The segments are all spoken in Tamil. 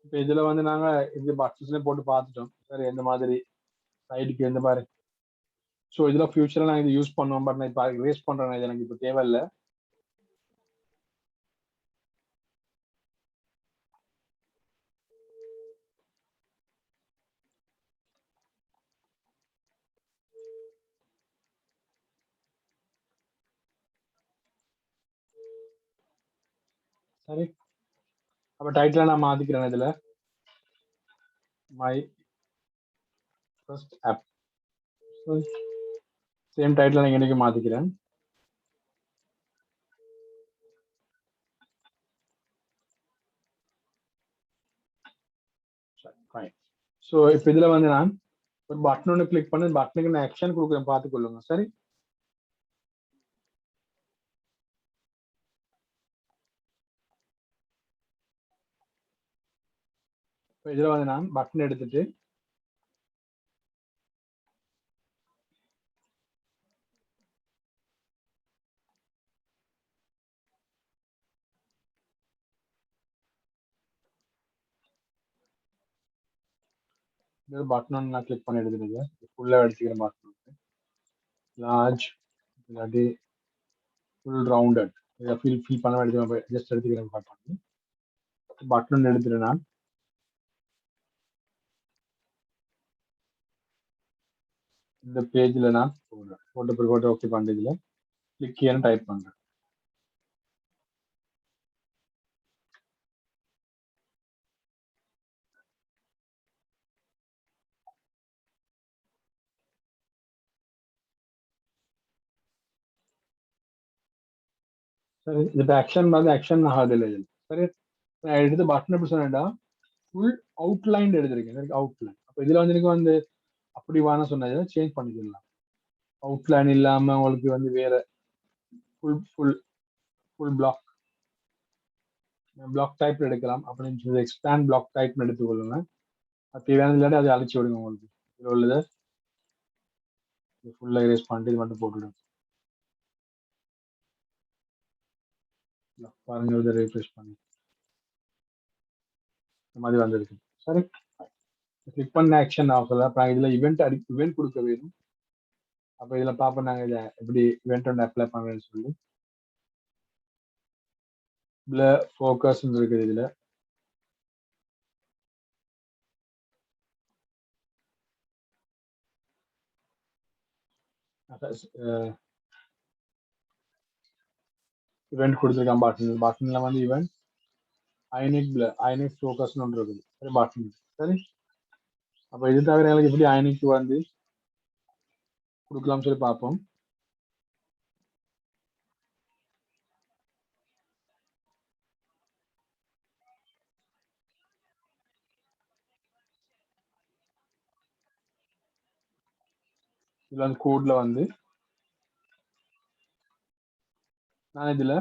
இப்போ இதில் வந்து நாங்கள் இது பட்சஸ்லேயும் போட்டு பார்த்துட்டோம். சரி, எந்த மாதிரி சைடுக்கு எந்த மாதிரி. ஸோ இதில் ஃபியூச்சரில் நான் இது யூஸ் பண்ணுவோம். பட் நான் இப்போ வேஸ்ட் பண்ணுறேன். இது எனக்கு இப்போ தேவையில்லை. சரி, அப்போ டைட்டில் நான் மாற்றிக்கிறேன். இதில் my first of same title நான் எனக்கு மாற்றிக்கிறேன். ஸோ இப்போ இதில் வந்து நான் ஒரு பட்டன் ஒன்று கிளிக் பண்ணி பட்டனுக்கு நான் ஆக்ஷன் கொடுக்குறேன், பார்த்துக்கொள்ளுங்க. சரி, இப்போ இதில் வந்து நான் பட்டன் எடுத்துட்டு பட்டன் ஒன்று நான் கிளிக் பண்ணி எடுத்துட்டு ஃபுல்லாக எடுத்துக்கிறேன். பட்டன் லார்ஜ் இல்லாட்டி ஃபுல் ரவுண்டட் இதை ஃபில் பண்ண எடுத்து ஜஸ்ட் எடுத்துக்கிறேன். பட்டன் எடுத்துட்டு நான் இந்த பேஜில் நான் போட்டு ஓகே பண்ணுறதுல கிளிக் ஏன்னு டைப் பண்ணுறேன். சரி, இப்போ ஆக்ஷன் வந்து ஆக்ஷன் ஆகுதில்லை இதில். சரி, நான் எடுத்து பட்டன் எப்படி சொன்னேன்டா ஃபுல் அவுட்லைன் எடுத்திருக்கேன். எனக்கு அவுட்லைன். அப்போ இதில் வந்து எனக்கு வந்து அப்படி வான சொன்னதை சேஞ்ச் பண்ணிக்கலாம். அவுட்லைன் இல்லாமல் உங்களுக்கு வந்து வேற ஃபுல் பிளாக் டைப் எடுக்கலாம். அப்படின்னு சொல்லி எக்ஸ்பேண்ட் பிளாக் டைப் எடுத்துக்கொள்ளுங்க. அது தேவையான இல்லாட்டி அதை அழிச்சு விடுங்க. உங்களுக்கு இதில் உள்ளதை ஃபுல்லாக எரேஸ் பண்ணிட்டு இது மட்டும் போட்டுவிடுங்க. பாருங்க, இதை ரீஃப்ரெஷ் பண்ணி இந்த மாதிரி வந்துருக்கு. சரி, கிளிக் பண்ண ஆக்ஷன் ஆகல. அப்புறம் இதில் இவெண்ட் கொடுக்க வேணும். அப்போ இதில் பார்ப்போம் நாங்கள் இதை எப்படி இவெண்ட் ஒன்று அப்ளை பண்ணுறேன்னு சொல்லி. இதில் ஃபோக்கஸ் இருக்குது. இதில் இவெண்ட் கொடுத்துருக்கான். பட்டனில் வந்து இவெண்ட் ஐனிக் ஃபோக்கஸ்னு ஒன்று இருக்குது. சரி, பட்டன். சரி, அப்போ இது தவிர எங்களுக்கு எப்படி ஐனிக்கு வந்து கொடுக்கலாம்னு சொல்லி பார்ப்போம். இதில் வந்து கோடில் வந்து நான் இதில்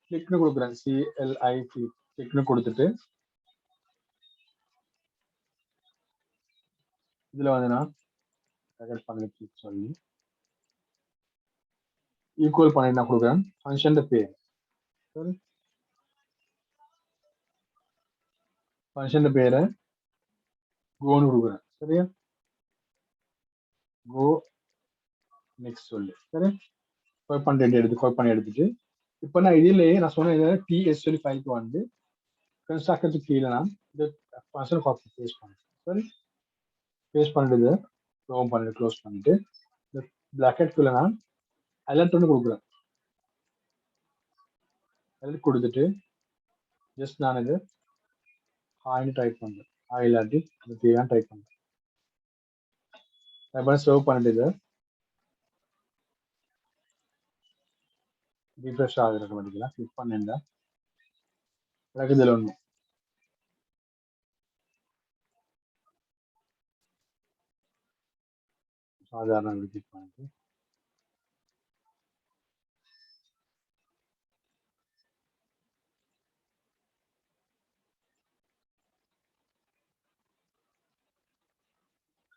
கிளிக்னு கொடுக்குறேன். CLI கிளிக்னு கொடுத்துட்டு இதில் வந்து நான் பண்ணி சொல்லி ஈக்குவல் பண்ணி நான் கொடுக்குறேன் ஃபங்க்ஷன் பேர். சரி, ஃபங்க்ஷன் பேரை கோன்னு கொடுக்குறேன். சரியா, கோ நெக்ஸ்ட் சொல்லி. சரி, கோட் பண்ணி எடுத்துட்டு இப்போ நான் இதிலேயே நான் சொன்ன TS சொல்லி ஃபைலுக்கு வந்து கன்ஸ்ட்ரக்டருக்கு கீழே நான் இந்த ஃபங்க்ஷன் காப்பி பேஸ்ட் பண்ணுறேன். சரி, பேஸ்ட் பண்ணிட்டு க்ளோஸ் பண்ணிட்டு இந்த பிளாக்கெட்டுக்குள்ள நான் அலர்ட் ஒன்று கொடுக்குறேன். அலர்ட் கொடுத்துட்டு ஜஸ்ட் நான் இது ஹாய்னு டைப் பண்ணுறேன். ஹாய் இல்லாட்டி அது தேவையான டைப் பண்ணுறேன். டைப் பண்ணி சேவ் பண்ணிட்டு இதை ரீஃப்ரெஷ் ஆகுது ஆட்டோமேட்டிக்கலாக. கிளிக் பண்ணிருந்தா எனக்கு இதில் ஒன்று சாதாரண கிளிக் பண்ணிட்டு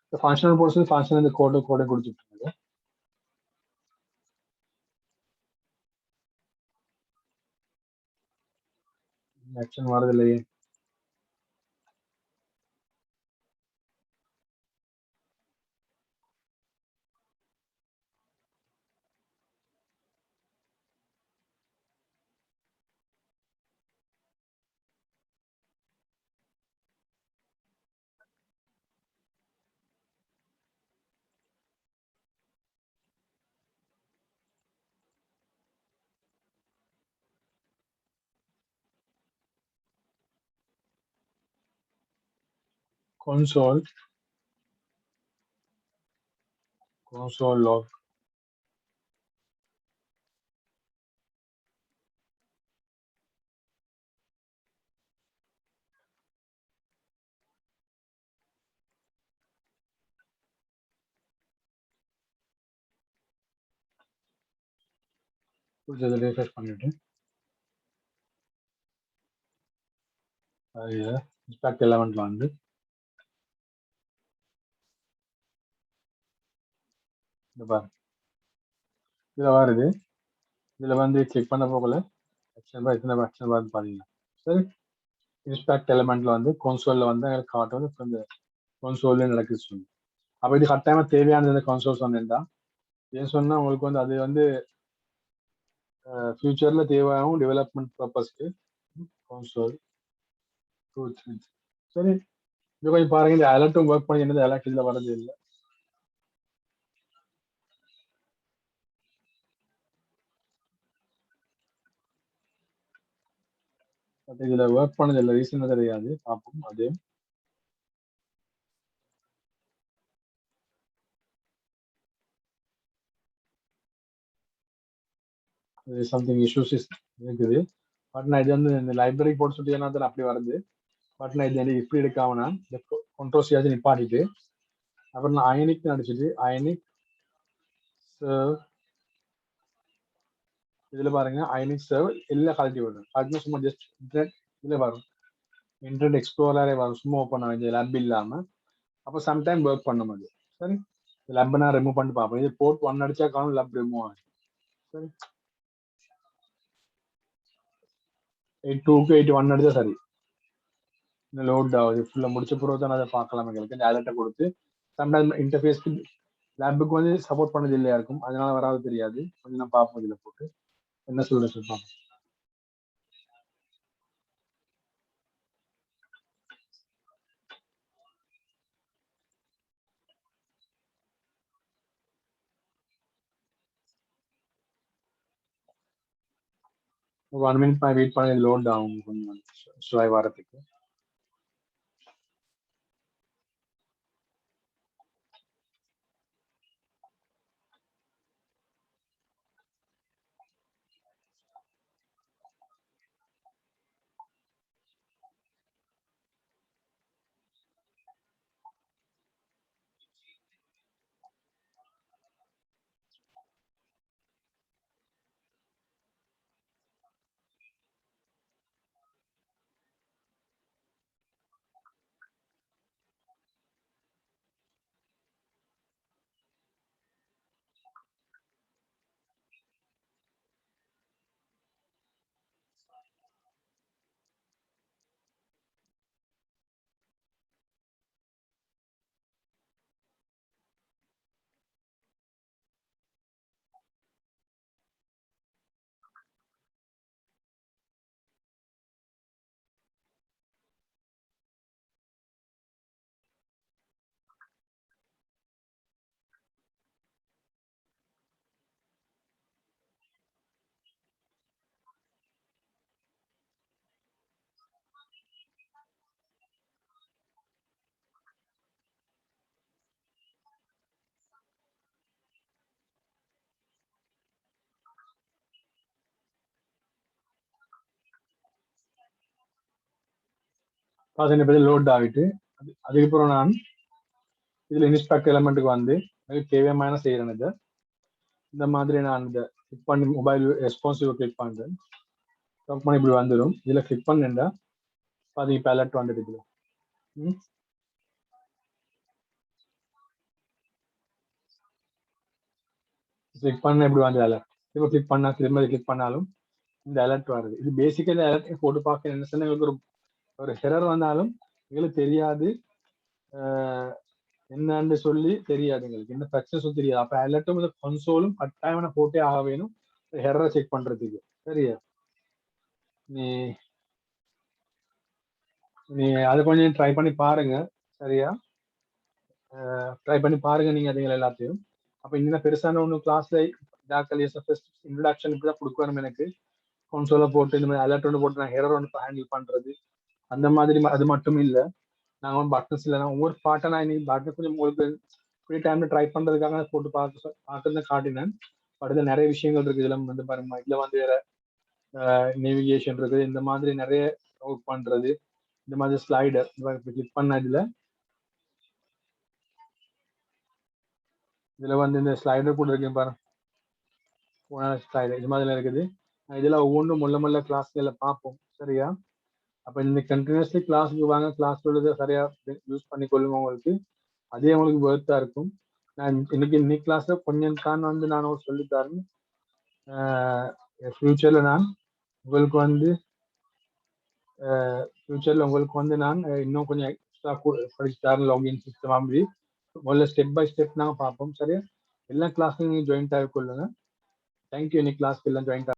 இந்த ஃபங்க்ஷனல் போர்ஷன் ஃபங்க்ஷன் இந்த கோடை கொடுத்துட்டு ஆக்ஷன் வரது இல்லையே. console log. இதை refresh பண்ணிட்டு inspect elementல வந்து இந்த பாருங்க இதுல வருது. இதுல வந்து கிளிக் பண்ண போகல ஆக்ஷன் பார் எத்தனை ஆக்ஷன் பார் பாத்தீங்கன்னா சரி. இன்ஸ்பெக்ட் எலிமெண்ட்ல வந்து கன்சோல்ல வந்து எனக்கு காட்டுவது இப்போ இந்த கன்சோல்ல நடக்குது சொல்லி. அப்போ இது கட்டாயமா தேவையானது இந்த கன்சோல் சொன்னேன்டா. ஏன் சொன்னா உங்களுக்கு வந்து அது வந்து ஃபியூச்சர்ல தேவையாகும் டெவலப்மெண்ட் பர்பஸ்க்கு கன்சோல் சரி. இது கொஞ்சம் பாருங்க இந்த அலர்ட்டும் ஒர்க் பண்ணி என்னது அலர்ட் இதுல வரது இல்லை. பட் இதுல ஒர்க் பண்ணது இல்லை ரீசன் தெரியாது பார்ப்போம். அது சம்திங் இஷ்யூஸ் இருக்குது. பட் நான் இது வந்து இந்த லைப்ரரி போட்டு சொல்லி என்ன அப்படி வருது. பட் நான் இது எனக்கு இப்படி எடுக்காமனா இந்த கண்ட்ரோல் சியாச்சு நிப்பாட்டிட்டு அப்புறம் நான் அயனிக் அடிச்சுட்டு அயனிக் சர்வ் இதுல பாருங்க அயனிக் சர்வ் எல்லாம் கழட்டி விடுறேன். கழட்டினா சும்மா ஜஸ்ட் இன்டர்நெட் இதுல வரும். இன்டர்நெட் எக்ஸ்ப்ளோரரே வரும் சும்மா ஓப்பன் ஆகுது லேப் இல்லாம. அப்போ சம்டைம் ஒர்க் பண்ண மாதிரி சரி. லேப் நான் ரிமூவ் பண்ணி பார்ப்போம். இது போர்ட் 1 அடிச்சா காணும் லேப் ரிமூவ் ஆகும் சரி. 82க்கு 81 அடிச்சா சரி. இந்த லோட் ஆகுது ஃபுல்லாக முடிச்ச பிறகு தான் அதை பார்க்கலாம். எங்களுக்கு இந்த அலர்ட்டை கொடுத்து சம்டைம் இன்டர்ஃபேஸ்க்கு லேபுக்கு வந்து சப்போர்ட் பண்ணது இல்லையா இருக்கும். அதனால வராது தெரியாது. கொஞ்சம் நான் பார்ப்போம் இதில் போட்டு என்ன சொல்ல சொல்லுவாங்க. ஒரு 1 மினிட் வெயிட் பண்ணி லோட் ஆகும் கொஞ்சம் ஸ்லோ வரதுக்கு. பதினெட்டு பேர் லோட் ஆகிட்டு அதுக்கப்புறம் நான் இதில் இன்ஸ்பெக்ட் எலமெண்ட்டுக்கு வந்து எனக்கு தேவையான செய்கிறேன். இதை இந்த மாதிரி நான் இந்த கிளிக் பண்ணி மொபைல் ரெஸ்பான்சிவ் கிளிக் பண்ணுறேன். கிளிக் பண்ணி இப்படி வந்துடும். இதில் கிளிக் பண்ணேன்டா பாதி இப்போ அலர்ட் வந்துட்டு இதில் கிளிக் பண்ண இப்படி வந்து அலர்ட். இப்போ கிளிக் பண்ணா திரும்ப கிளிக் பண்ணாலும் இந்த அலர்ட் வருது. இது பேசிக்கா இந்த அலர்ட் போட்டு பார்க்க என்ன சொன்னா எங்களுக்கு ஒரு எரர் வந்தாலும் எங்களுக்கு தெரியாது, என்னன்னு சொல்லி தெரியாது, எங்களுக்கு என்ன பிரச்சனை தெரியாது. அப்ப அலர்ட்டும் கன்சோலும் கட்டாயம் போட்டே ஆக வேணும் எரரை செக் பண்றதுக்கு. சரியா, நீ நீ அதை கொஞ்சம் ட்ரை பண்ணி பாருங்க. சரியா, ட்ரை பண்ணி பாருங்க நீங்க அதுங்களை எல்லாத்தையும். அப்ப இன்னும் பெருசான ஒன்றும் கிளாஸ்ல இன்ட்ரடக்ஷன் இப்படிதான் கொடுக்கணும் எனக்கு. கன்சோலை போட்டு இந்த மாதிரி அலர்ட் ஒன்று போட்டு நான் எரர் ஒன்று ஹேண்டில் பண்றது அந்த மாதிரி அது மட்டும் இல்லை. நாங்கள் பட்டன்ஸ் இல்லை, ஒவ்வொரு பாட்டை நான் இன்னைக்கு பட்டன் கொஞ்சம் உங்களுக்கு ஃப்ரீ டைம்ல ட்ரை பண்றதுக்காக போட்டு பார்த்து காட்டினேன். படத்துல நிறைய விஷயங்கள் இருக்கு. இதுல வந்து பாருங்க, இதுல வந்து வேற நேவிகேஷன் இருக்குது, இந்த மாதிரி நிறைய ஒர்க் பண்றது, இந்த மாதிரி ஸ்லைடர் கிளிக் பண்ண இதுல வந்து இந்த ஸ்லைடர் கூட இருக்கு பாருங்க, ஸ்லைடர் இது மாதிரி இருக்குது. இதுல ஒவ்வொன்றும் முள்ள கிளாஸ்ல பார்ப்போம். சரியா, அப்ப இந்த கண்டினியூஸ்லி கிளாஸுக்கு வாங்க, கிளாஸ் உள்ளதை சரியா யூஸ் பண்ணி கொள்ளுங்க. உங்களுக்கு அதே உங்களுக்கு ஒர்த்தா இருக்கும். நான் இன்னைக்கு கிளாஸ்ல கொஞ்சம் தான் வந்து நான் சொல்லித்தரேன். ஃபியூச்சர்ல நான் உங்களுக்கு வந்து நான் இன்னும் கொஞ்சம் எக்ஸ்ட்ரா படிச்சு தரேன். லாகின் சிஸ்டம் அப்படி முதல்ல ஸ்டெப் பை ஸ்டெப் நாங்கள் பார்ப்போம். சரியா, எல்லா கிளாஸ்லையும் நீங்கள் ஜாயின் ஆகிக்கொள்ளுங்க. தேங்க்யூ. இன்னைக்கு கிளாஸ்க்கு எல்லாம் ஜாயின்